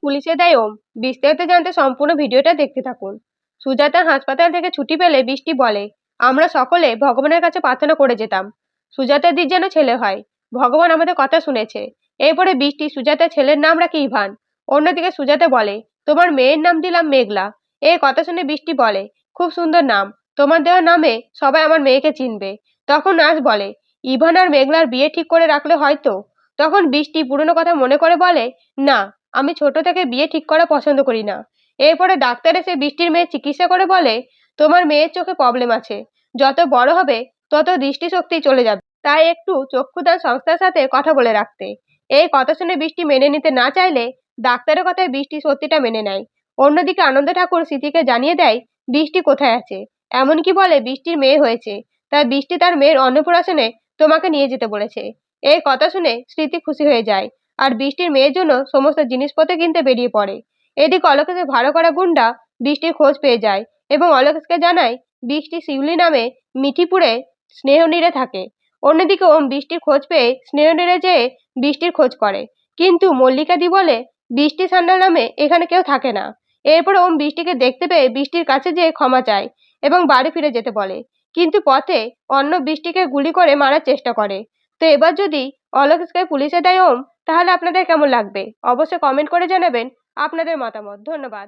পুলিশে দেয় ওম। বিস্তারিত জানতে সম্পূর্ণ ভিডিওটা দেখতে থাকুন। সুজাতা হাসপাতাল থেকে ছুটি পেলে বৃষ্টি বলে, আমরা সকলে ভগবানের কাছে প্রার্থনা করে যেতাম সুজাতার দিক যেন ছেলে হয়। ভগবান আমাদের কথা শুনেছে। এরপরে বৃষ্টি সুজাতার ছেলের নাম রাখে ইভান। অন্যদিকে সুজাতা বলে, তোমার মেয়ের নাম দিলাম মেঘলা। এই কথা শুনে বৃষ্টি বলে, খুব সুন্দর নাম, তোমার দেওয়া নামে সবাই আমার মেয়েকে চিনবে। তখন নার্স বলে, ইভান আর মেঘলার বিয়ে ঠিক করে রাখলে হয়তো। তখন বৃষ্টি পুরনো কথা মনে করে বলে, না, আমি ছোট থেকে বিয়ে ঠিক করা পছন্দ করি না। এরপরে ডাক্তার এসে বৃষ্টির মেয়ের চিকিৎসা করে বলে, তোমার মেয়ের চোখে প্রবলেম আছে, যত বড় হবে তত দৃষ্টিশক্তি চলে যাবে, তাই একটু চক্ষুদান সংস্থার সাথে কথা বলে রাখতে। এই কথা শুনে বৃষ্টি মেনে নিতে না চাইলে ডাক্তারের কথায় বৃষ্টি সত্যিটা মেনে নেয়। অন্যদিকে আনন্দ ঠাকুর স্মৃতিকে জানিয়ে দেয় বৃষ্টি কোথায় আছে, এমনকি বলে বৃষ্টির মেয়ে হয়েছে, তাই বৃষ্টি তার মেয়ের অন্নপ্রাশনে তোমাকে নিয়ে যেতে বলেছে। এই কথা শুনে স্মৃতি খুশি হয়ে যায় আর বৃষ্টির মেয়ের জন্য সমস্ত জিনিসপত্র কিনতে বেরিয়ে পড়ে। এদিকে অলোকেশের ভাড়া করা গুন্ডা বৃষ্টির খোঁজ পেয়ে যায় এবং অলোকেশকে জানায় বৃষ্টি শিউলি নামে মিঠিপুরে স্নেহনীরে থাকে। অন্যদিকে ওম বৃষ্টির খোঁজ পেয়ে স্নেহনীরে যেয়ে বৃষ্টির খোঁজ করে, কিন্তু মল্লিকাদি বলে বৃষ্টি সান্যাল নামে এখানে কেউ থাকে না। এরপর ওম বৃষ্টিকে দেখতে পেয়ে বৃষ্টির কাছে যেয়ে ক্ষমা চায় এবং বাড়ি ফিরে যেতে বলে, কিন্তু পথে অন্য বৃষ্টিকে গুলি করে মারার চেষ্টা করে। তো এবার যদি অলোকেশকে পুলিশে দেয় ওম, তাহলে আপনাদের কেমন লাগবে অবশ্যই কমেন্ট করে জানাবেন আপনাদের মতামত। ধন্যবাদ।